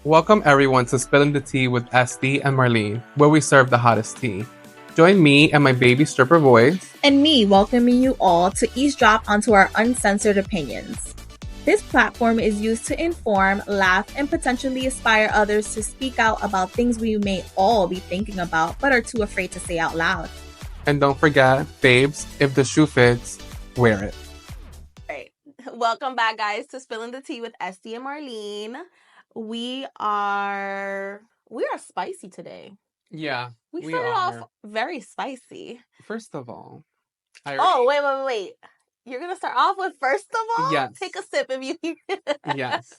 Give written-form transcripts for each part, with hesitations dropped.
Welcome everyone to Spilling the Tea with Estee and Marlene, where we serve the hottest tea. Join me and my baby stripper voice. And me welcoming you all to eavesdrop onto our uncensored opinions. This platform is used to inform, laugh, and potentially inspire others to speak out about things we may all be thinking about but are too afraid to say out loud. And don't forget, babes, if the shoe fits, wear it. Right. Welcome back, guys, to Spilling the Tea with Estee and Marlene. We are spicy today. Yeah, we started off very spicy. First of all, wait. You're gonna start off with first of all? Yes. Take a sip if you Yes.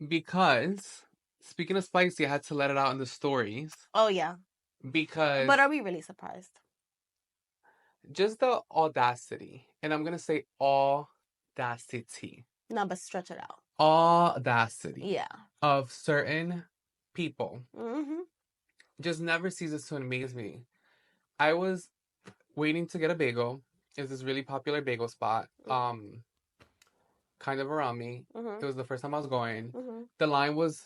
Because, speaking of spicy, I had to let it out in the stories. Oh, yeah. Because... But are we really surprised? Just the audacity. And I'm gonna say audacity. No, but stretch it out. Audacity. Yeah. Of certain people. Mm-hmm. Just never ceases to amaze me. I was waiting to get a bagel. It's this really popular bagel spot. Kind of around me. Mm-hmm. It was the first time I was going. Mm-hmm. The line was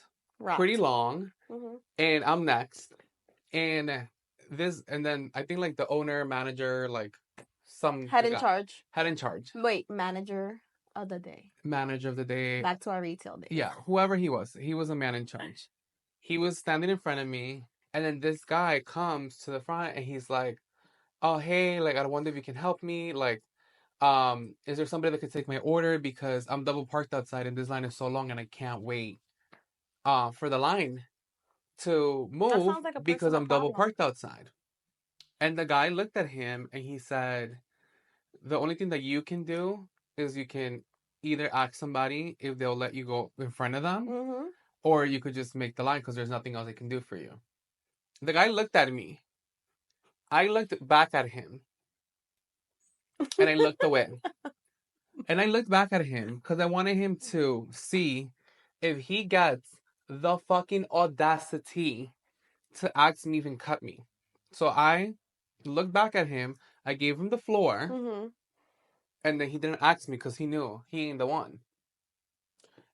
pretty long. Mm-hmm. And I'm next. And then I think like the owner, manager, like some Head in charge. Wait, manager of the day. Manager of the day. Back to our retail days. Yeah, whoever he was a man in charge. He was standing in front of me, and then this guy comes to the front, and he's like, "Oh, hey, like I wonder if you can help me. Like, is there somebody that could take my order because I'm double parked outside, and this line is so long, and I can't wait, for the line to move because I'm double parked outside." And the guy looked at him, and he said, "The only thing that you can do is you can either ask somebody if they'll let you go in front of them, mm-hmm. or you could just make the line because there's nothing else they can do for you." The guy looked at me. I looked back at him. And I looked away. And I looked back at him because I wanted him to see if he gets the fucking audacity to ask me even cut me. So I looked back at him. I gave him the floor. Mm-hmm. And then he didn't ask me because he knew he ain't the one.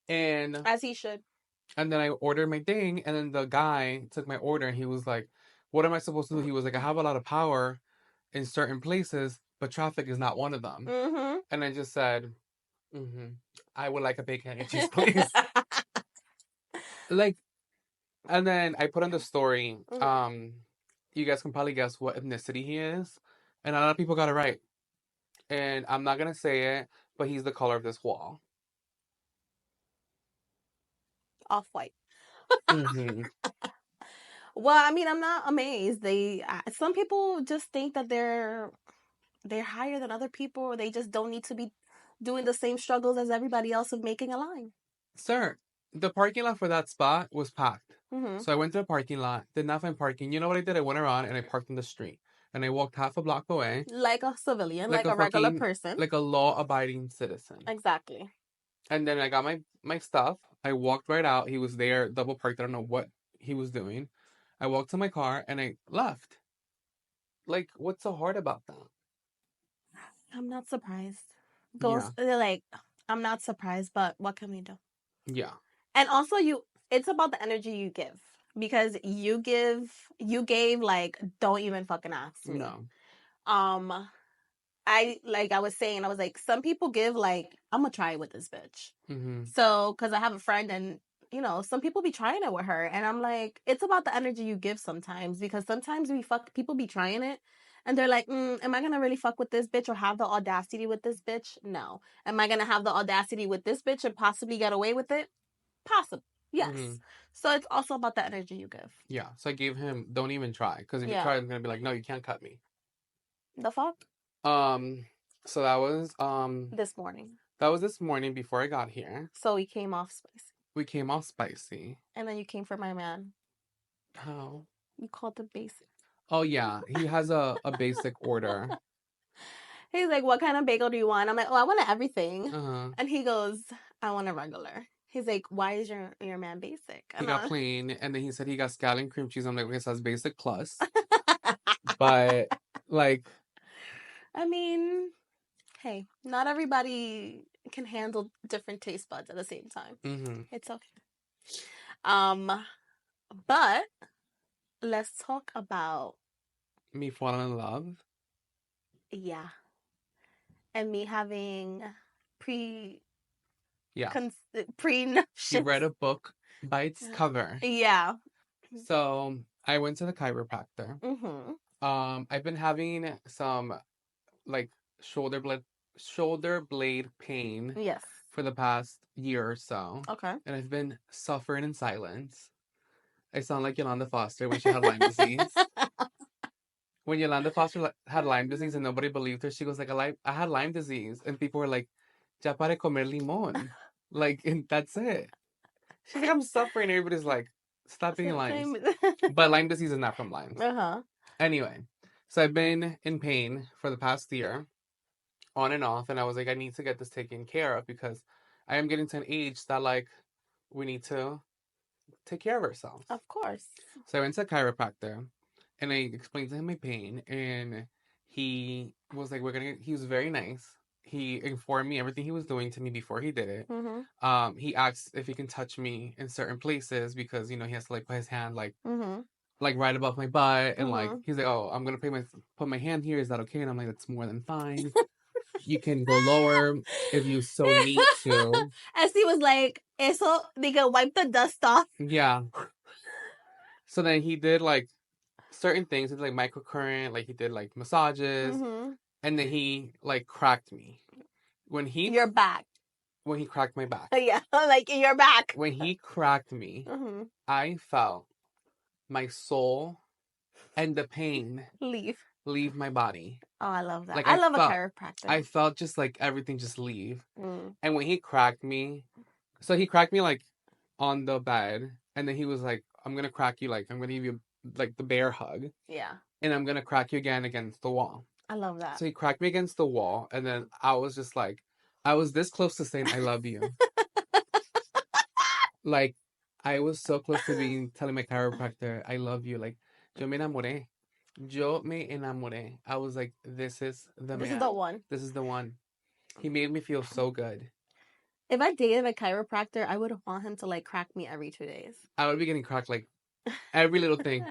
And as he should. And then I ordered my thing, and then the guy took my order, and he was like, "What am I supposed to do?" He was like, "I have a lot of power in certain places, but traffic is not one of them." Mm-hmm. And I just said, "I would like a bacon and cheese, please." Like, and then I put on the story, you guys can probably guess what ethnicity he is, and a lot of people got it right. And I'm not going to say it, but he's the color of this wall. Off-white. Mm-hmm. Well, I mean, I'm not amazed. Some people just think that they're higher than other people, or they just don't need to be doing the same struggles as everybody else of making a line. Sir, the parking lot for that spot was packed. Mm-hmm. So I went to the parking lot, did not find parking. You know what I did? I went around and I parked in the street. And I walked half a block away. Like a civilian, like a regular person. Like a law-abiding citizen. Exactly. And then I got my stuff. I walked right out. He was there, double parked. I don't know what he was doing. I walked to my car and I left. Like, what's so hard about that? I'm not surprised. Like, I'm not surprised, but what can we do? Yeah. And also, it's about the energy you give. Because you gave, like, don't even fucking ask me. No. I was saying, I was like, some people give, like, I'm gonna try it with this bitch. Mm-hmm. So, because I have a friend, and, you know, some people be trying it with her. And I'm like, it's about the energy you give sometimes. Because sometimes people be trying it. And they're like, am I gonna really fuck with this bitch or have the audacity with this bitch? No. Am I gonna have the audacity with this bitch and possibly get away with it? Possible. Yes. Mm-hmm. So it's also about the energy you give. Yeah. So I gave him, don't even try. Because if you try, I'm gonna be like, no, you can't cut me. The fuck? So that was, this morning. That was this morning before I got here. So we came off spicy. And then you came for my man. How? You called him basic. Oh, yeah. He has a basic order. He's like, what kind of bagel do you want? I'm like, oh, I want everything. Uh-huh. And he goes, I want a regular. He's like, why is your man basic? He got plain, and then he said he got scallion cream cheese. I'm like, okay, so that's basic plus. But, like... I mean, hey, not everybody can handle different taste buds at the same time. Mm-hmm. It's okay. But let's talk about me falling in love. Yeah. And me having pre Yeah. prenuptials. You read a book by its cover. Yeah. So I went to the chiropractor. Mm-hmm. I've been having some like shoulder blade pain. Yes. For the past year or so. Okay. And I've been suffering in silence. I sound like Yolanda Foster when she had Lyme disease. When Yolanda Foster had Lyme disease and nobody believed her, she goes like, I had Lyme disease. And people were like, ya pare comer limón. Like, and that's it. She's like, I'm suffering. Everybody's like, stop eating limes. But Lyme disease is not from limes. Uh-huh. Anyway, so I've been in pain for the past year, on and off. And I was like, I need to get this taken care of because I am getting to an age that, like, we need to take care of ourselves. Of course. So I went to a chiropractor and I explained to him my pain, and he was like, he was very nice. He informed me everything he was doing to me before he did it. Mm-hmm. He asked if he can touch me in certain places because, he has to like put his hand Mm-hmm. like right above my butt, and like Mm-hmm. he's like, oh, I'm gonna put my hand here. Is that okay? And I'm like, that's more than fine. You can go lower if you so need to. Esty was like, eso, they can wipe the dust off. Yeah. So then he did like certain things. He did like microcurrent, like he did like massages, and then he like cracked me. Your back. When he cracked my back. Yeah, like in your back. When he cracked me, I felt my soul and the pain leave my body. Oh, I love that. Like, I love a chiropractor. I felt just like everything just leave. And when he cracked me, so he cracked me like on the bed, and then he was like, I'm gonna crack you, like I'm gonna give you like the bear hug. Yeah. And I'm gonna crack you again against the wall. I love that. So he cracked me against the wall, and then I was just like, I was this close to saying I love you. Like, I was so close to telling my chiropractor, I love you. Like, yo me enamoré. I was like, this is the man. This is the one. This is the one. He made me feel so good. If I dated a chiropractor, I would want him to like crack me every 2 days. I would be getting cracked like every little thing.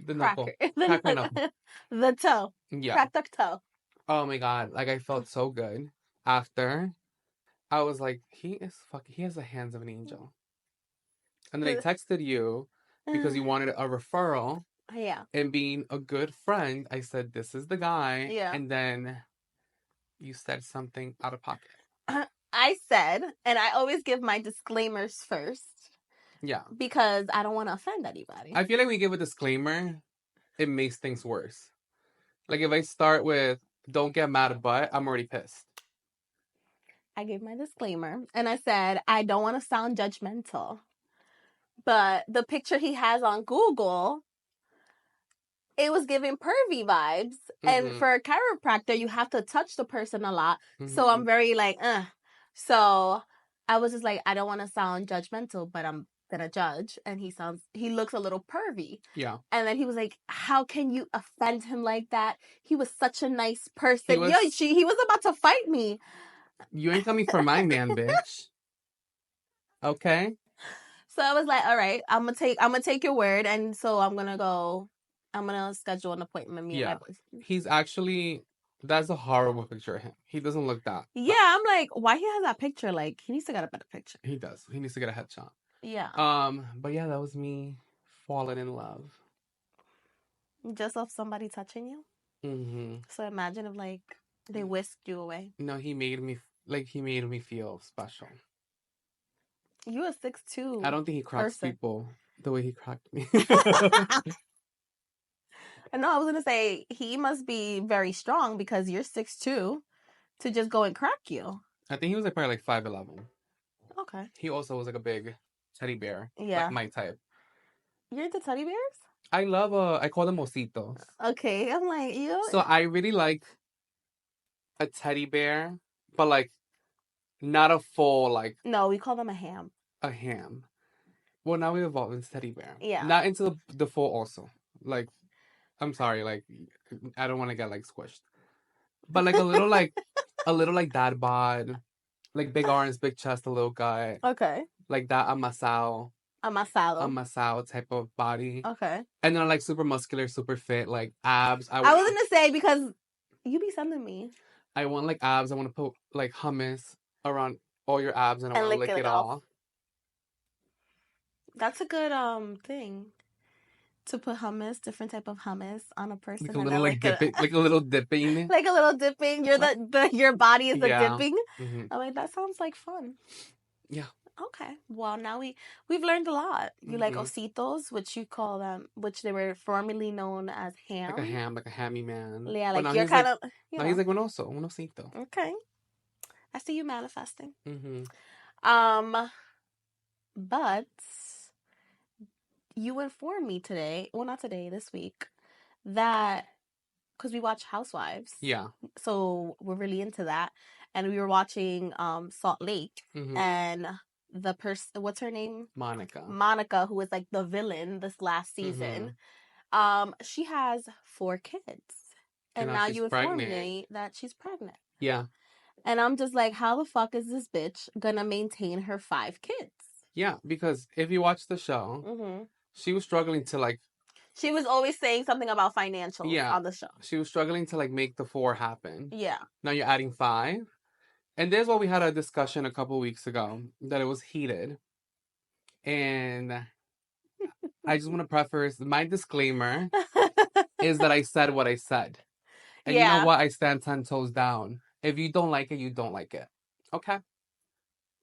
The knuckle. Crack my knuckle. The toe. Yeah. Crack the toe. Oh my God. Like, I felt so good. After, I was like, he has the hands of an angel. And then I texted you because you wanted a referral. Yeah. And being a good friend, I said, this is the guy. Yeah. And then you said something out of pocket. I said, and I always give my disclaimers first. Yeah. Because I don't want to offend anybody. I feel like we give a disclaimer, it makes things worse. Like, if I start with, don't get mad, but I'm already pissed. I gave my disclaimer, and I said, I don't want to sound judgmental, but the picture he has on Google, it was giving pervy vibes. And for a chiropractor, you have to touch the person a lot. So I'm very like, So I was just like, I don't want to sound judgmental, but I'm gonna judge. And he looks a little pervy. Yeah. And then he was like, how can you offend him like that? He was such a nice person. He was about to fight me. You ain't coming for my man, bitch. Okay. So I was like, all right, I'm gonna take your word, and so I'm gonna schedule an appointment with me and my boyfriend. He's actually, that's a horrible picture of him. He doesn't look that. Yeah, I'm like, why he has that picture? Like, he needs to get a better picture. He does. He needs to get a headshot. Yeah. But yeah, that was me falling in love. Just of somebody touching you? Mm-hmm. So imagine if like they whisked you away. No, he made me feel special. You a 6'2". I don't think he cracks people the way he cracked me. No, I was gonna say he must be very strong because you're 6'2" to just go and crack you. I think he was like probably like 5'11". Okay. He also was like a big teddy bear. Yeah. Like my type. You're into teddy bears? I love I call them ositos. Okay, I'm like, you. So I really like a teddy bear, but like not a full like. No, we call them a ham. A ham. Well, now we evolved into teddy bear. Yeah. Not into the full also. Like, I'm sorry, like I don't want to get like squished, but like a little like dad bod, like big arms, big chest, a little guy. Okay. Like that amasao. amasado type of body. Okay. And then I like super muscular, super fit, like abs. I was gonna say because you be sending me I want like abs. I want to put like hummus around all your abs, and I and want to lick lick it it off. all. That's a good thing to put hummus, different type of hummus on a person, Like a and little then like dipping, like a little dipping. like a little dipping. You're your body is the Yeah. dipping. Mm-hmm. I'm like, that sounds like fun. Yeah. Okay. Well, now we've learned a lot. You like Mm-hmm. ositos, which you call them, which they were formerly known as ham. Like a hammy man. Yeah, But like now you're he's like, kind of, now he's like un oso, un osito. Okay. I see you manifesting. Mm-hmm. But you informed me today, well, not today, this week, that because we watch Housewives. Yeah. So we're really into that. And we were watching Salt Lake, and the person, what's her name? Monica, who was like the villain this last season. She has 4 kids. And now you informed me that she's pregnant. Yeah. And I'm just like, how the fuck is this bitch gonna maintain her 5 kids? Yeah, because if you watch the show, she was struggling to like. She was always saying something about financials on the show. She was struggling to like make the 4 happen. Yeah. Now you're adding 5. And there's what we had a discussion a couple weeks ago that it was heated. And I just want to preface my disclaimer is that I said what I said. And you know what? I stand 10 toes down. If you don't like it, you don't like it. Okay?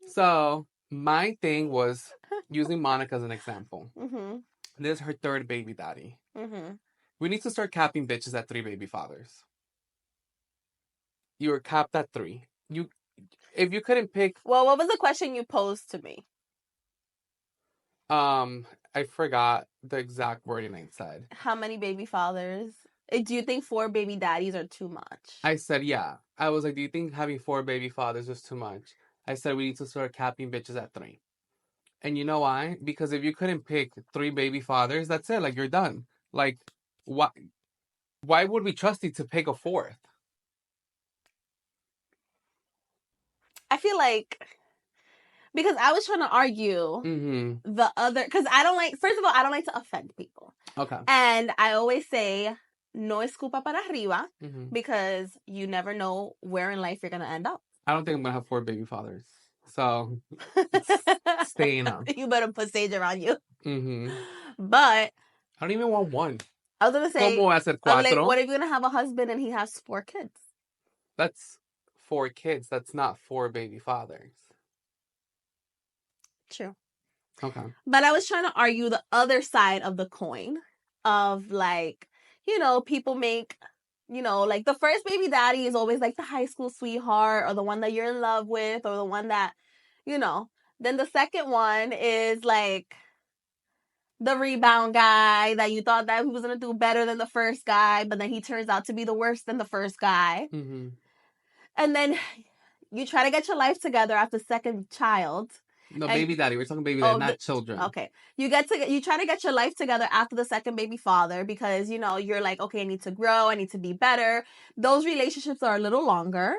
So my thing was using Monica as an example. This is her 3rd baby daddy. We need to start capping bitches at 3 baby fathers. You were capped at 3. If you couldn't pick. Well, what was the question you posed to me? I forgot the exact wording I said. How many baby fathers? Do you think 4 baby daddies are too much? I said, yeah. I was like, do you think having 4 baby fathers is too much? I said, we need to start capping bitches at 3. And you know why? Because if you couldn't pick 3 baby fathers, that's it. Like, you're done. Like, why would we trust you to pick a 4th? I feel like, because I was trying to argue the other, because I don't like, first of all, I don't like to offend people. Okay. And I always say, no escupa para arriba, because you never know where in life you're going to end up. I don't think I'm going to have 4 baby fathers. So, staying up. You better put sage around you. But I don't even want 1. I was going to say, ¿Cómo hacer 4? Like, what if you're going to have a husband and he has 4 kids? That's 4 kids. That's not 4 baby fathers. True. Okay. But I was trying to argue the other side of the coin of, like, you know, people make, you know, like the first baby daddy is always like the high school sweetheart or the one that you're in love with or the one that, you know. Then the second one is like the rebound guy that you thought that he was going to do better than the first guy, but then he turns out to be the worse than the first guy. And then you try to get your life together after second child. No, baby daddy. We're talking baby daddy, not children. Okay. You try to get your life together after the second baby father because, you know, you're like, okay, I need to grow. I need to be better. Those relationships are a little longer.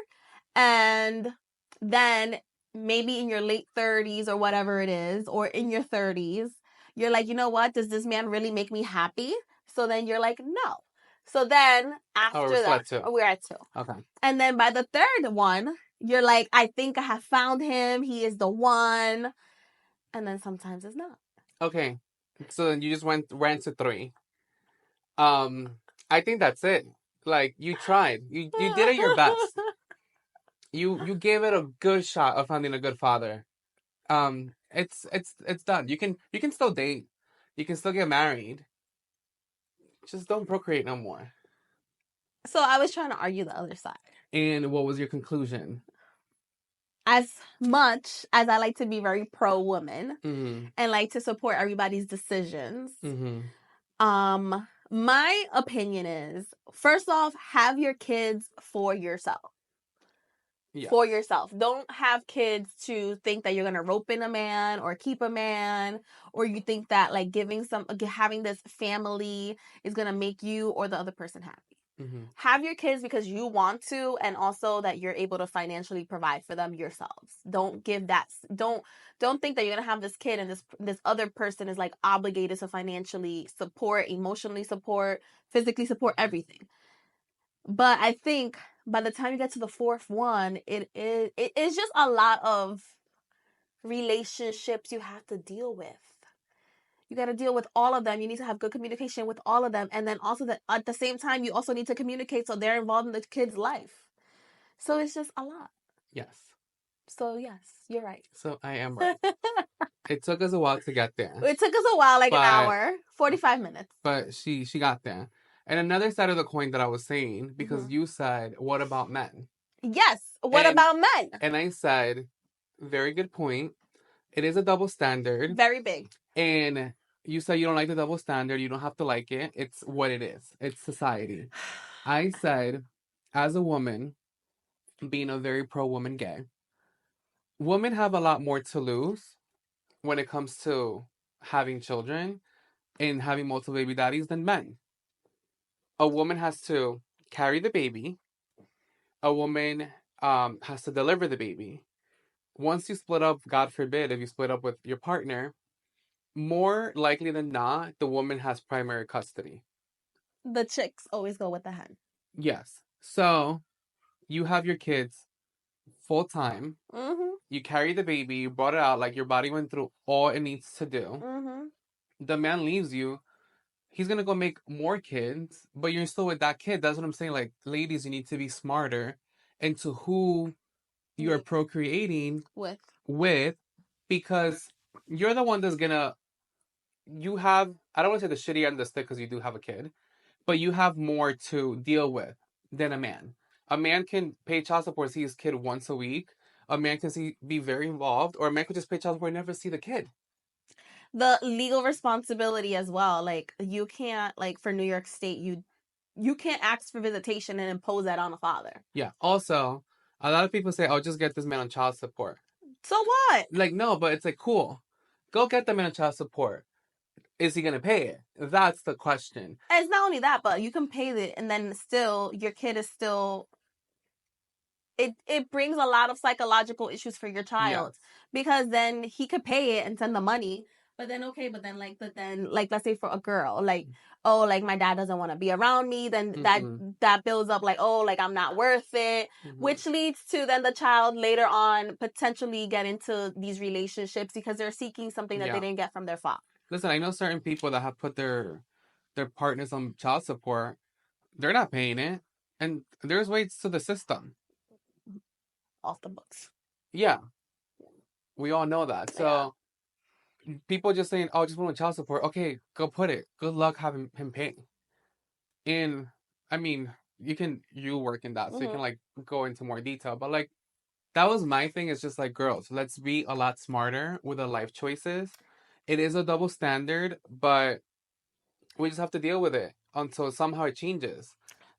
And then maybe in your late 30s or whatever it is, or in your 30s, you're like, you know what? Does this man really make me happy? So then you're like, no. So then after that, we're at 2. Okay. And then by the 3rd one, you're like, I think I have found him. He is the one. And then sometimes it's not. Okay. So then you just ran to 3. I think that's it. Like, you tried. You did it your best. You gave it a good shot of finding a good father. It's done. You can still date. You can still get married. Just don't procreate no more. So I was trying to argue the other side. And what was your conclusion? As much as I like to be very pro-woman and like to support everybody's decisions, my opinion is, first off, have your kids for yourself. Yeah. For yourself. Don't have kids to think that you're going to rope in a man or keep a man, or you think that like having this family is going to make you or the other person happy. Have your kids because you want to, and also that you're able to financially provide for them yourselves. Don't give that. Don't think that you're gonna have this kid and this other person is like obligated to financially support, emotionally support, physically support, everything. But I think by the time you get to the fourth one, it's just a lot of relationships you have to deal with. You got to deal with all of them. You need to have good communication with all of them. And then also that at the same time, you also need to communicate so they're involved in the kid's life. So it's just a lot. Yes. So yes, you're right. So I am right. It took us a while to get there. It took us a while, like an hour, 45 minutes. But she got there. And another side of the coin that I was saying, because you said, what about men? Yes. What about men? And I said, very good point. It is a double standard. Very big. And you said you don't like the double standard. You don't have to like it. It's what it is. It's society. I said, as a woman, being a very pro-woman gay, women have a lot more to lose when it comes to having children and having multiple baby daddies than men. A woman has to carry the baby. A woman has to deliver the baby. Once you split up, God forbid, if you split up with your partner, more likely than not, the woman has primary custody. The chicks always go with the hen. Yes. So you have your kids full time. You carry the baby, you brought it out, like your body went through all it needs to do. The man leaves you. He's going to go make more kids, but you're still with that kid. That's what I'm saying. Like, ladies, you need to be smarter into who you're procreating with, because you're the one that's going to, you have, I don't want to say the shitty end of the stick because you do have a kid, but you have more to deal with than a man. A man can pay child support, see his kid once a week. A man can be very involved, or a man could just pay child support and never see the kid. The legal responsibility as well. Like, you can't, like, for New York State, you can't ask for visitation and impose that on a father. Yeah. Also, a lot of people say, "Oh, just get this man on child support." So what? Like, no, but it's like, cool. Go get the man on child support. Is he gonna pay it? That's the question. And it's not only that, but you can pay it, and then still your kid is still. It brings a lot of psychological issues for your child, because then he could pay it and send the money, but then like let's say for a girl, like, oh, like my dad doesn't want to be around me, then that builds up like, oh, like I'm not worth it, which leads to then the child later on potentially get into these relationships because they're seeking something that they didn't get from their father. Listen, I know certain people that have put their partners on child support. They're not paying it, and there's ways to the system. Off the books. Yeah. We all know that. So people just saying, "Oh, just put on child support." Okay, go put it. Good luck having him pay. And I mean, you work in that, so you can like go into more detail. But like, that was my thing. It's just like, girls, let's be a lot smarter with our life choices. It is a double standard, but we just have to deal with it until somehow it changes.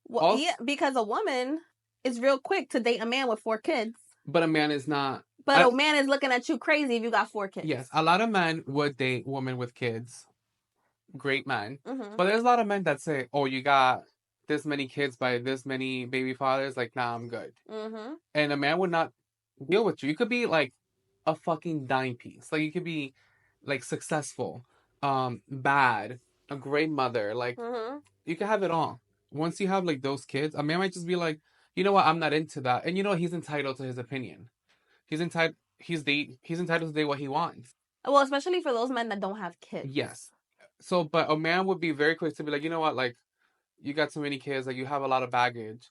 Well, because a woman is real quick to date a man with 4 kids. But a man is not. But a man is looking at you crazy if you got 4 kids. Yes, a lot of men would date women with kids. Great men. But there's a lot of men that say, "Oh, you got this many kids by this many baby fathers. Like, nah, I'm good." And a man would not deal with you. You could be like a fucking dime piece. Like, you could be like successful, bad, a great mother. Like, you can have it all. Once you have like those kids, a man might just be like, you know what, I'm not into that. And you know, he's entitled to his opinion. He's entitled to date what he wants. Well, especially for those men that don't have kids. Yes. So, but a man would be very quick to be like, you know what, like, you got so many kids, like, you have a lot of baggage.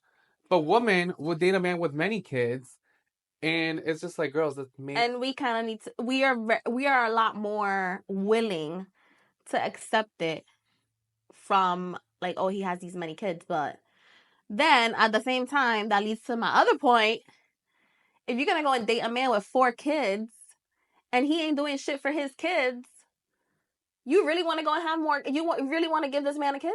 But women would date a man with many kids, and it's just like, girls, and we kind of need to. We are a lot more willing to accept it from like, oh, he has these many kids, but then at the same time, that leads to my other point. If you're gonna go and date a man with 4 kids, and he ain't doing shit for his kids, you really want to go and have more? Really want to give this man a kid?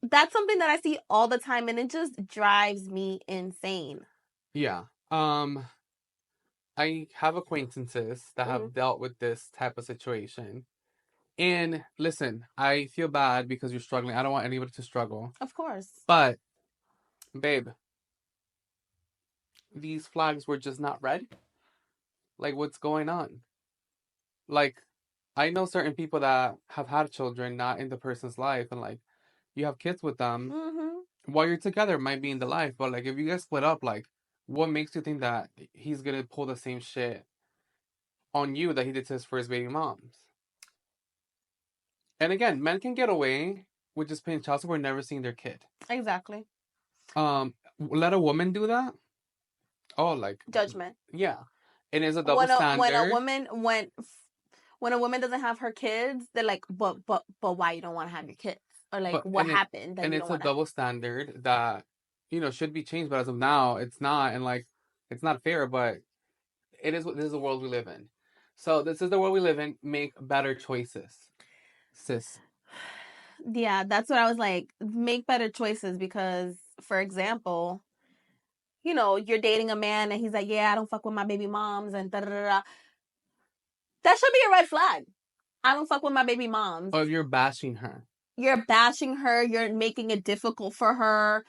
That's something that I see all the time, and it just drives me insane. Yeah. I have acquaintances that have dealt with this type of situation, And listen, I feel bad because you're struggling. I don't want anybody to struggle. Of course. But, babe, these flags were just not red. Like, what's going on? Like, I know certain people that have had children not in the person's life, and like, you have kids with them while you're together, might be in the life, but like, if you guys split up, like, what makes you think that he's gonna pull the same shit on you that he did to his first baby moms? And again, men can get away with just paying child support, never seeing their kid. Exactly. Let a woman do that? Oh, like Judgment. yeah, and it's a double standard. When a woman doesn't have her kids, they're like, but why you don't want to have your kids? Or like, what happened that and you it's don't a double standard that should be changed, but as of now, it's not, and like it's not fair. But it is. This is the world we live in. So this is the world we live in. Make better choices, sis. Yeah, that's what I was like. Make better choices because, for example, you're dating a man and he's like, yeah, I don't fuck with my baby moms and da da da. That should be a red flag. I don't fuck with my baby moms. Or if you're bashing her. You're bashing her. You're making it difficult for her.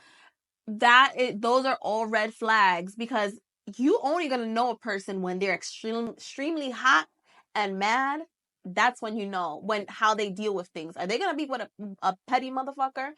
Those are all red flags because you only gonna know a person when they're extremely hot and mad. That's when you know how they deal with things. Are they gonna be with a petty motherfucker?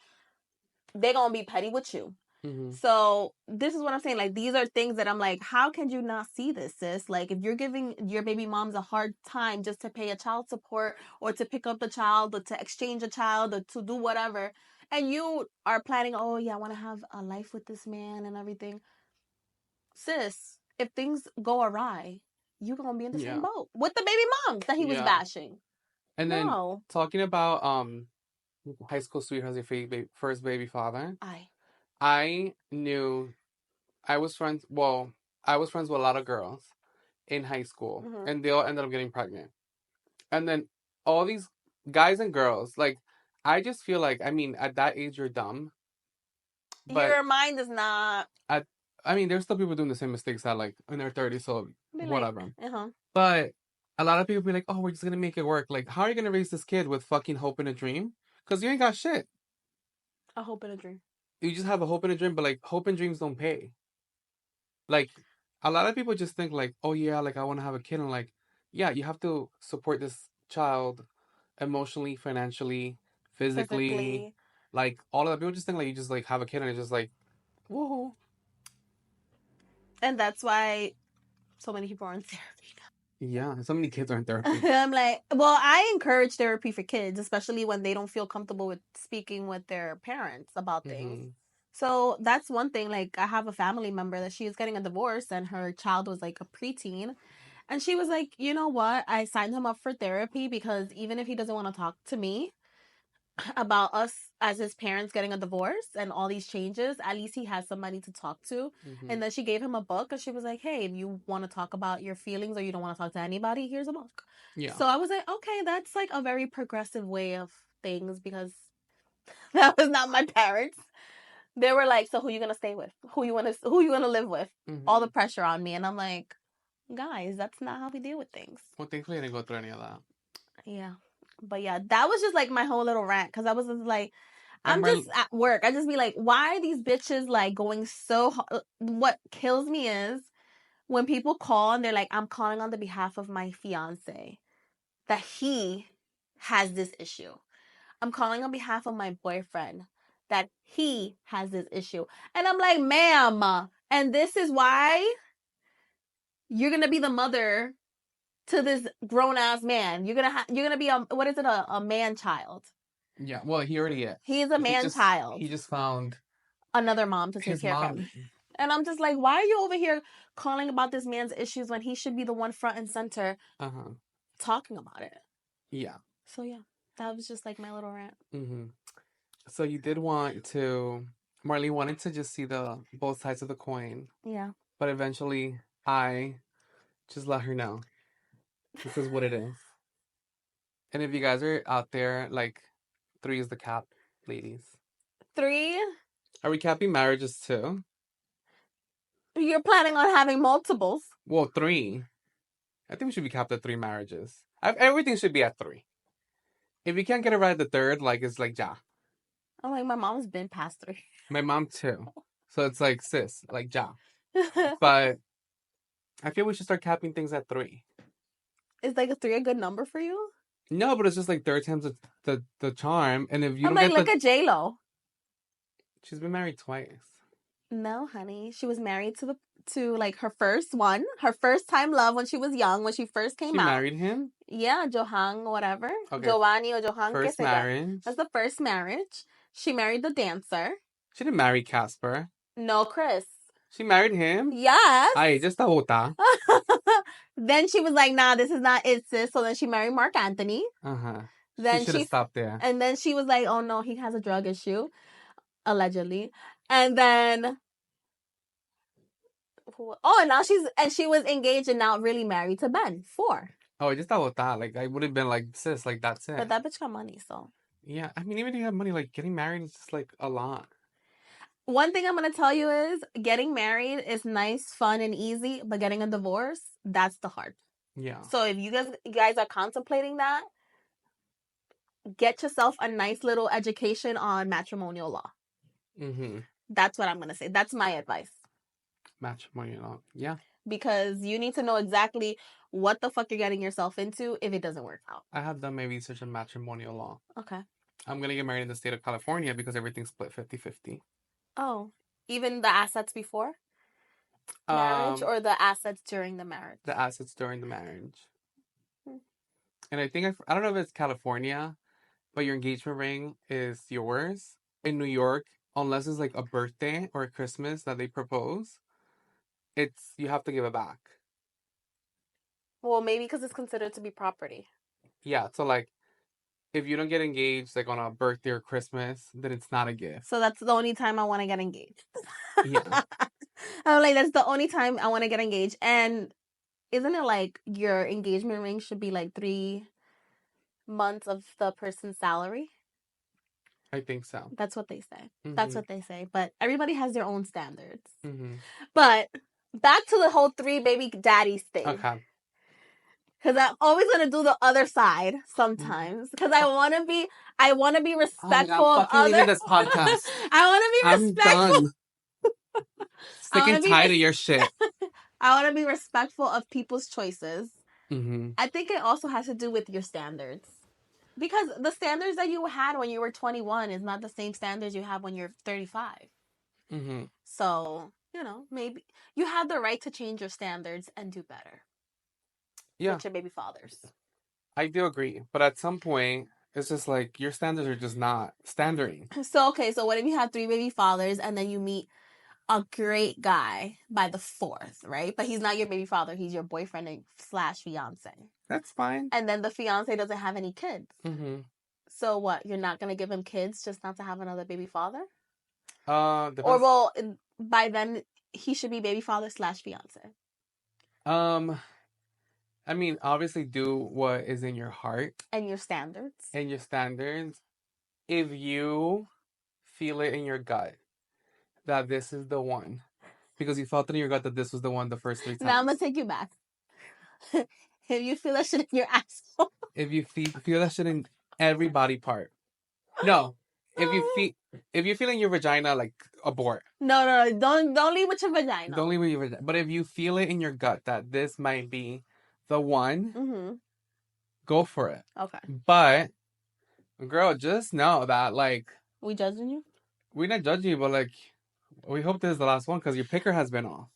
They're gonna be petty with you. Mm-hmm. So this is what I'm saying. Like, these are things that I'm like, how can you not see this, sis? Like, if you're giving your baby moms a hard time just to pay a child support or to pick up the child or to exchange a child or to do whatever, and you are planning, oh yeah, I want to have a life with this man and everything, sis, if things go awry, you're gonna be in the same boat with the baby moms that he was bashing. And then talking about high school sweethearts, your first baby father. I knew I was friends. Well, I was friends with a lot of girls in high school, and they all ended up getting pregnant. And then all these guys and girls, like, I just feel like, I mean, at that age you're dumb. But your mind is not. I mean, there's still people doing the same mistakes at like in their 30s, so whatever. But a lot of people be like, oh, we're just gonna make it work. Like, how are you gonna raise this kid with fucking hope and a dream? Because you ain't got shit. A hope and a dream. You just have a hope and a dream, but like hope and dreams don't pay. Like, a lot of people just think like, oh yeah, like I want to have a kid, and like, yeah, you have to support this child emotionally, financially, physically. Like, all of that. People just think like you just like have a kid and it's just like, woohoo. And that's why so many people are in therapy now. Yeah, so many kids are in therapy. I'm like, well, I encourage therapy for kids, especially when they don't feel comfortable with speaking with their parents about things. So that's one thing. Like, I have a family member that she is getting a divorce and her child was like a preteen. And she was like, you know what? I signed him up for therapy because even if he doesn't want to talk to me about us as his parents getting a divorce and all these changes, at least he has somebody to talk to. And then she gave him a book and she was like, hey, if you want to talk about your feelings or you don't want to talk to anybody, here's a book. So I was like, okay, that's like a very progressive way of things because that was not my parents. They were like, so who you gonna stay with? Who you gonna live with? All the pressure on me. And I'm like, guys, that's not how we deal with things. Well, thankfully I didn't go through any of that. Yeah. But yeah, that was just like my whole little rant because I was just like, I'm just at work. I just be like, why are these bitches like going so hard? What kills me is when people call and they're like, I'm calling on the behalf of my fiance, that he has this issue. I'm calling on behalf of my boyfriend, that he has this issue. And I'm like, ma'am, and this is why you're going to be the mother to this grown ass man. You're gonna be a man child. Yeah, well, he already is. He's a man child. He just found another mom to take care of him. And I'm just like, why are you over here calling about this man's issues when he should be the one front and center talking about it? Yeah. So yeah, that was just like my little rant. So you did want to, Marlene wanted to just see the both sides of the coin. Yeah. But eventually, I just let her know. This is what it is. And if you guys are out there, like, 3 is the cap, ladies. 3? Are we capping marriages too? You're planning on having multiples. Well, 3. I think we should be capped at 3 marriages. Everything should be at 3. If you can't get it right at the third, like, it's like, ja. I'm like, my mom's been past 3. My mom, too. So it's like, sis, like, ja. But I feel we should start capping things at 3. Is like a 3 a good number for you? No, but it's just like third time's the charm. And if you I'm don't like, get look at J-Lo. She's been married twice. No, honey. She was married to like her first time love when she was young, when she first came She out. married him? Yeah, Johan, whatever. Okay. Giovanni or Johan, First marriage. That's the first marriage. She married the dancer. She didn't marry Casper. No, Chris. She married him? Yes. Ay, just está bota. Then she was like, nah, this is not it, sis. So then she married Mark Anthony. Uh-huh. Then she should have stopped there. And then she was like, oh no, he has a drug issue. Allegedly. And then she was engaged and now really married to Ben. 4. Oh, just está bota. Like, I would have been like, sis, like, that's it. But that bitch got money, so. Yeah, I mean, even if you have money, like, getting married is just, like, a lot. One thing I'm going to tell you is getting married is nice, fun, and easy, but getting a divorce, that's the hard. Yeah. So if you guys are contemplating that, get yourself a nice little education on matrimonial law. Mm-hmm. That's what I'm going to say. That's my advice. Matrimonial law. Yeah. Because you need to know exactly what the fuck you're getting yourself into if it doesn't work out. I have done my research on matrimonial law. Okay. I'm going to get married in the state of California because everything's split 50-50. Oh. Even the assets before marriage or the assets during the marriage? The assets during the marriage. And I think, I don't know if it's California, but your engagement ring is yours. In New York, unless it's like a birthday or a Christmas that they propose, you have to give it back. Well, maybe because it's considered to be property. Yeah, so like, if you don't get engaged like on a birthday or Christmas, then it's not a gift. So that's the only time I want to get engaged. Yeah. I'm like, that's the only time I want to get engaged. And isn't it like your engagement ring should be like 3 months of the person's salary? I think so. That's what they say. Mm-hmm. That's what they say. But everybody has their own standards. Mm-hmm. But back to the whole 3 baby daddies thing. Okay. Because I'm always gonna do the other side sometimes. Because I want to be respectful of others. Leaving this podcast. I want to be respectful. I'm done. Sick and tired of your shit. I want to be respectful of people's choices. Mm-hmm. I think it also has to do with your standards. Because the standards that you had when you were 21 is not the same standards you have when you're 35. Mm-hmm. So, maybe you have the right to change your standards and do better. Yeah. With your baby fathers. I do agree. But at some point, it's just like your standards are just not standarding. So, okay. So what if you have 3 baby fathers and then you meet a great guy by the 4th, right? But he's not your baby father. He's your boyfriend / fiance. That's fine. And then the fiance doesn't have any kids. Mm-hmm. So what? You're not going to give him kids just not to have another baby father? Depends. Or, well, by then, he should be baby father / fiance. I mean, obviously do what is in your heart. And your standards. If you feel it in your gut that this is the one, because you felt it in your gut that this was the one the first 3 times. Now I'm going to take you back. If you feel that shit in your asshole. If you feel that shit in every body part. No. If you feel in your vagina, like, abort. No. Don't leave with your vagina. Don't leave with your vagina. But if you feel it in your gut that this might be the one, mm-hmm. Go for it. Okay. But, girl, just know that, like... We judging you? We're not judging you, but, like, we hope this is the last one because your picker has been off.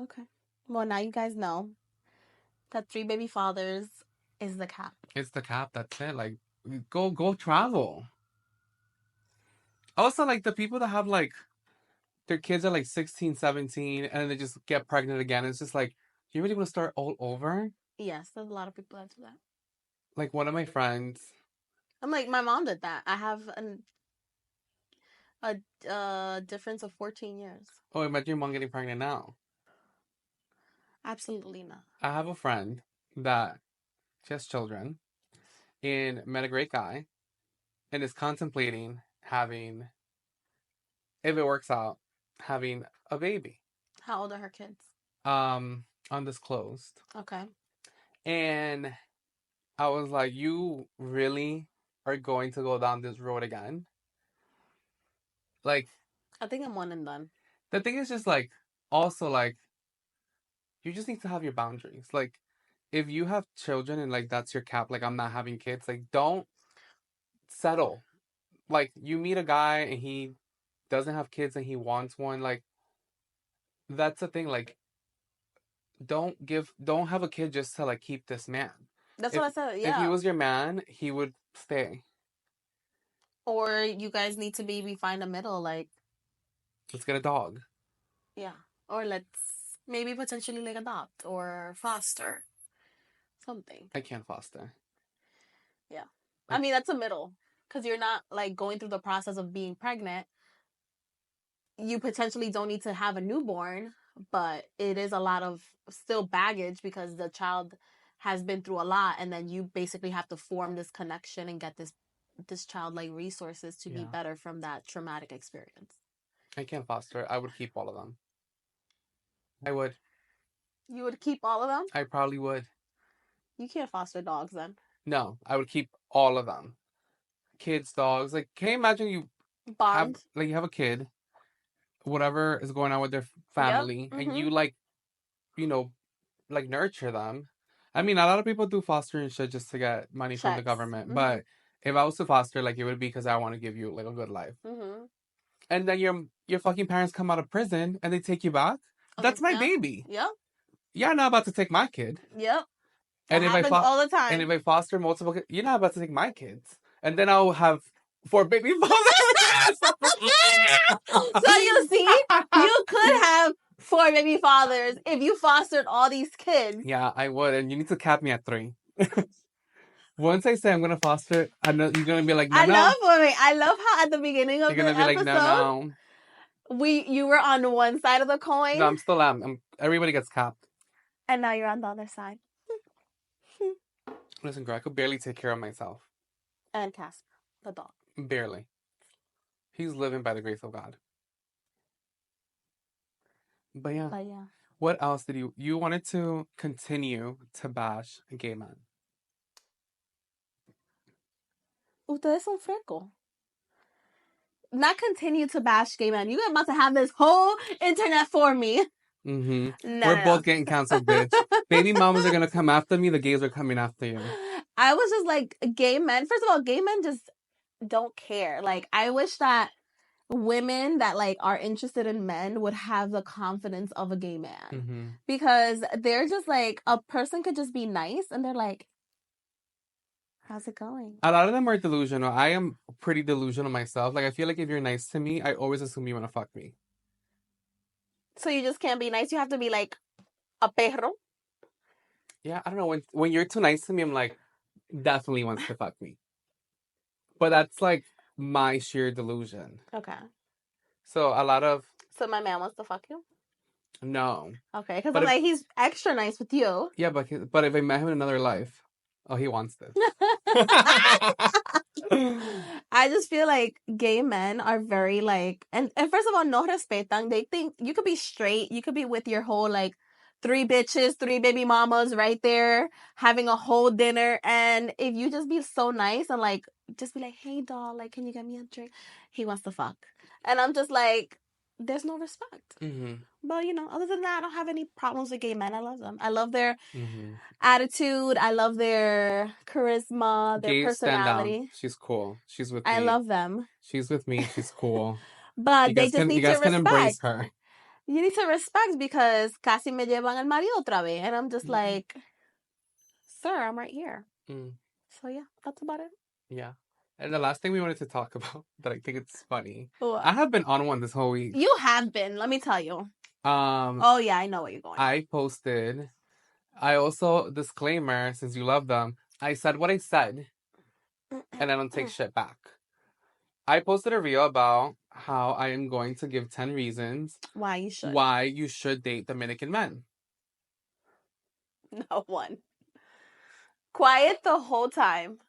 Okay. Well, now you guys know that 3 baby fathers is the cap. It's the cap. That's it. Like, go travel. Also, like, the people that have, like, their kids are, like, 16, 17, and then they just get pregnant again. It's just, like, you really want to start all over? Yes, there's a lot of people that do that. Like, one of my friends... I'm like, my mom did that. I have a difference of 14 years. Oh, imagine your mom getting pregnant now. Absolutely not. I have a friend that she has children and met a great guy and is contemplating having, if it works out, having a baby. How old are her kids? Undisclosed. Okay. And I was like, you really are going to go down this road again? Like, I think I'm one and done. the thing is just like, also like, you just need to have your boundaries. Like, if you have children and like that's your cap, like I'm not having kids, like don't settle. Like you meet a guy and he doesn't have kids and he wants one, like that's the thing. Like don't have a kid just to like keep this man. That's If what I said. if he Yeah. was your man, he would stay. Or you guys need to maybe find a middle, like Let's get a dog. yeah. Or let's maybe potentially like adopt or foster something. I can't foster. Yeah. I mean, that's a middle because you're not like going through the process of being pregnant. You potentially don't need to have a newborn, but it is a lot of still baggage because the child has been through a lot, and then you basically have to form this connection and get this child like resources to be Yeah. better from that traumatic experience. I can't foster. I would keep all of them. I would. You would keep all of them? I probably would. You can't foster dogs then. No, I would keep all of them. Kids, dogs. Like, can you imagine you Bond. you have a kid, whatever is going on with their family, Yep. and you like, you know, like nurture them. I mean, a lot of people do foster and shit just to get money from the Checks. government. Mhm. But if I was to foster, like, it would be because I want to give you like a good life. Mm-hmm. And then your fucking parents come out of prison and they take you back. That's my baby. Yep. You're not about to take my kid. Yep. And That happens all the time. And if I foster multiple kids, you're not about to take my kids. And then I'll have 4 baby fathers. So you see, you could have 4 baby fathers if you fostered all these kids. Yeah, I would. And you need to cap me at 3. Once I say I'm gonna foster, I know you're gonna be like, no, I love how at the beginning of you're gonna the be episode, like, no. you were on one side of the coin. No, I'm still everybody gets capped. And now you're on the other side. Listen, girl, I could barely take care of myself. And Casper, the dog. Barely. He's living by the grace of God. But yeah. What else did you wanted to continue to bash gay men? Ustedes son freco. Not continue to bash gay men. You're about to have this whole internet for me. Mm-hmm. We're both getting canceled, bitch. Baby mamas are gonna come after me. The gays are coming after you. I was just like, gay men. First of all, gay men just don't care. Like, I wish that women that like are interested in men would have the confidence of a gay man. Mm-hmm. Because they're just like, a person could just be nice and they're like, how's it going? A lot of them are delusional. I am pretty delusional myself. Like, I feel like if you're nice to me, I always assume you want to fuck me. So you just can't be nice. You have to be like a perro. Yeah, I don't know. When you're too nice to me, I'm like, definitely wants to fuck me. But that's like my sheer delusion. Okay. So a lot of... So my man wants to fuck you? No. Okay, because I'm like, he's extra nice with you. Yeah, but if I met him in another life, oh, he wants this. I just feel like gay men are very like, and first of all, no respetan. They think you could be straight. You could be with your whole like 3 bitches, 3 baby mamas right there, having a whole dinner. And if you just be so nice and like, just be like, hey, doll, like, can you get me a drink? He wants to fuck. And I'm just like, there's no respect. Mm-hmm. But, you know, other than that, I don't have any problems with gay men. I love them. I love their attitude. I love their charisma, their personality. Stand down. She's cool. She's with me. I love them. She's with me. She's cool. But they just need to respect. You guys can embrace her. You need to respect because casi me llevan al marido otra vez. And I'm just like, sir, I'm right here. Mm. So, yeah, that's about it. Yeah. And the last thing we wanted to talk about that I think it's funny. What? I have been on one this whole week. You have been. Let me tell you. Oh, yeah, I know where you're going. I posted. I also, disclaimer, since you love them, I said what I said. And I don't take shit back. I posted a reel about how I am going to give 10 reasons why you should date Dominican men. No one. Quiet the whole time.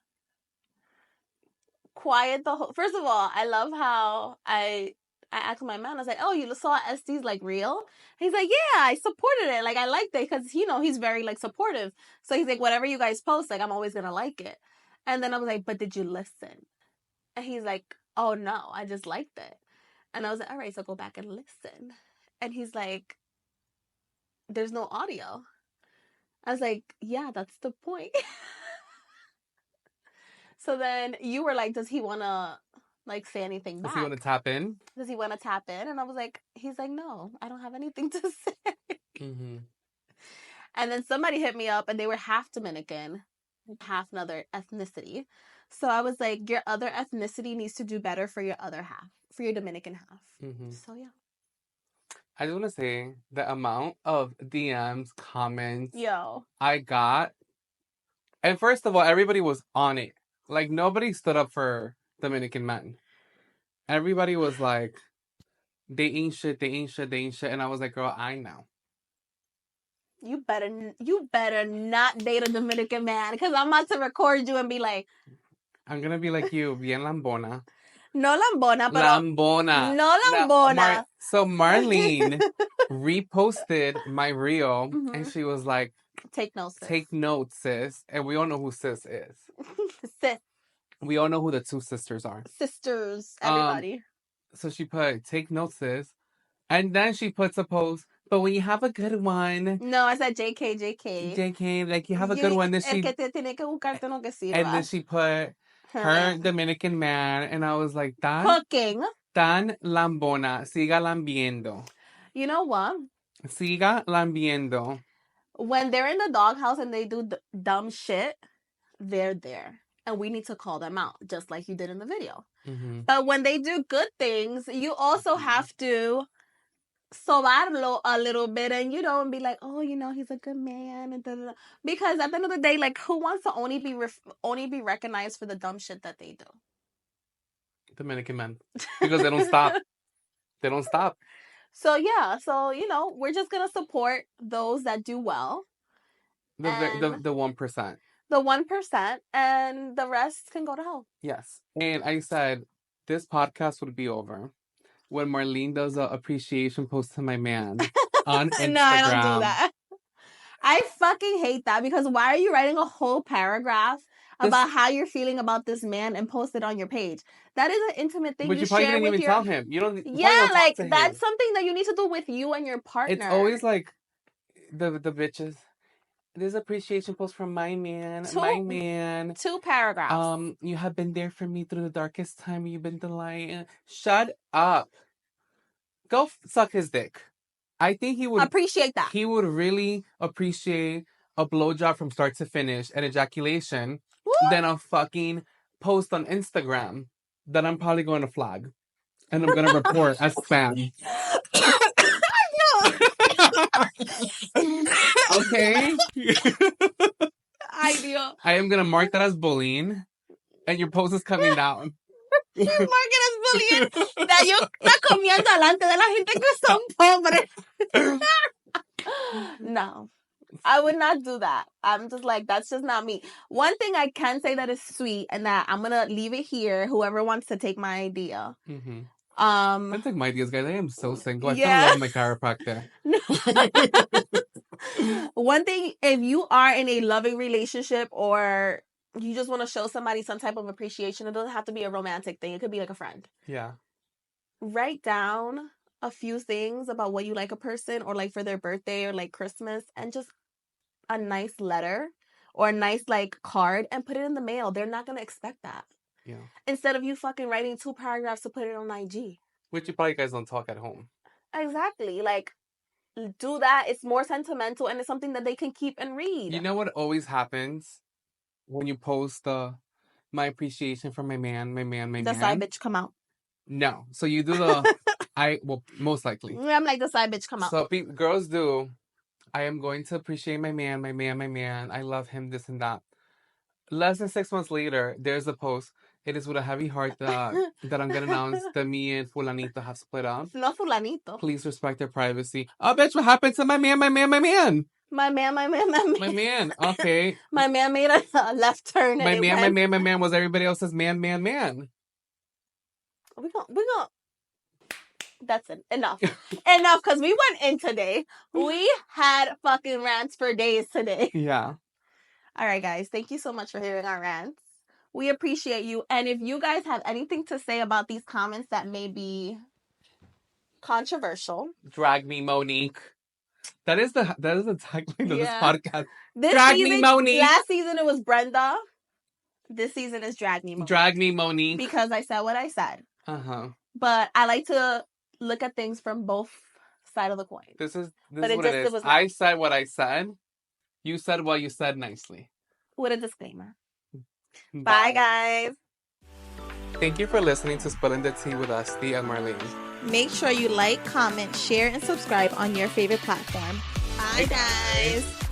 First of all, I love how I I asked my man, I was like, oh, you saw Estee's like reel? He's like, yeah, I supported it. Like, I liked it because, he's very like supportive. So he's like, whatever you guys post, like, I'm always going to like it. And then I was like, but did you listen? And he's like, oh no, I just liked it. And I was like, all right, so go back and listen. And he's like, there's no audio. I was like, yeah, that's the point. So then you were like, does he want to like say anything back? Does he want to tap in? Does he want to tap in? And I was like, he's like, no, I don't have anything to say. Mm-hmm. And then somebody hit me up and they were half Dominican, half another ethnicity. So I was like, your other ethnicity needs to do better for your other half, for your Dominican half. Mm-hmm. So yeah. I just want to say the amount of DMs, comments Yo. I got. And first of all, everybody was on it. Like, nobody stood up for Dominican men. Everybody was like, they ain't shit, they ain't shit, they ain't shit. And I was like, girl, I know. You better not date a Dominican man, because I'm about to record you and be like, I'm gonna be like you, bien lambona. No lambona, pero lambona. No lambona. So Marlene reposted my reel, and she was like, Take notes, sis. Take notes, sis. And we all know who sis is. Sis. We all know who the two sisters are. Sisters, everybody. So she put, take notes, sis. And then she puts a post, but when you have a good one. No, I said JK. JK, like, you have a good one. Then she, and then she put her Dominican man, and I was like, Cooking. Tan lambona, siga lambiendo. You know what? Siga lambiendo. When they're in the doghouse and they do dumb shit, they're there. And we need to call them out, just like you did in the video. Mm-hmm. But when they do good things, you also have to sobarlo a little bit and, and be like, oh, he's a good man. And da-da-da. Because at the end of the day, like, who wants to only be recognized for the dumb shit that they do? Dominican men. Because they don't stop. They don't stop. So, yeah. So, we're just going to support those that do well. The 1%. The 1%, and the rest can go to hell. Yes. And I said, this podcast would be over when Marlene does an appreciation post to my man on Instagram. No, I don't do that. I fucking hate that, because why are you writing a whole paragraph about how you're feeling about this man and post it on your page? That is an intimate thing. But you probably didn't even tell him. You don't. Yeah, like, that's something that you need to do with you and your partner. It's always like the bitches. There's appreciation post from my man. 2 paragraphs. You have been there for me through the darkest time. You've been the light. Shut up. Go suck his dick. I think he would appreciate that. He would really appreciate a blowjob from start to finish and ejaculation than a fucking post on Instagram that I'm probably going to flag. And I'm going to report as spam. Okay. Ideal. I am going to mark that as bullying. And your post is coming down. Mark it as bullying. That yo está comiendo delante de la gente que son pobres. No. I would not do that. I'm just like, that's just not me. One thing I can say that is sweet, and that I'm going to leave it here, whoever wants to take my idea. Mm-hmm. I take my ideas, guys. I am so single. Yeah. I fell in love with my chiropractor. One thing, if you are in a loving relationship or you just want to show somebody some type of appreciation, it doesn't have to be a romantic thing. It could be like a friend. Yeah. Write down a few things about what you like a person, or like for their birthday or like Christmas, and just a nice letter or a nice like card, and put it in the mail. They're not going to expect that. Yeah. Instead of you fucking writing 2 paragraphs to put it on IG. Which you probably guys don't talk at home. Exactly. Like, do that. It's more sentimental, and it's something that they can keep and read. You know what always happens when you post my appreciation for my man? The side bitch come out. No. So you do the... most likely. I'm like, the side bitch come out. So girls do... I am going to appreciate my man. I love him, this and that. Less than 6 months later, there's a post. It is with a heavy heart that I'm going to announce that me and Fulanito have split up. No Fulanito. Please respect their privacy. Oh, bitch, what happened to my man? My man. Okay. My man made a left turn. My man was everybody else's man. We gonna that's it. Enough. Enough, because we went in today. We had fucking rants for days today. Yeah. All right, guys. Thank you so much for hearing our rants. We appreciate you. And if you guys have anything to say about these comments that may be controversial, drag me, Monique. That is the tagline of this podcast. Drag me, Monique. Last season it was Brenda. This season is Drag Me, Monique. Drag me, Monique. Because I said what I said. But I like to look at things from both sides of the coin. This is what it is. I said what I said. You said what you said nicely. With a disclaimer. Bye, guys. Thank you for listening to Spilling the Tea with Estee and Marlene. Make sure you like, comment, share, and subscribe on your favorite platform. Bye, guys.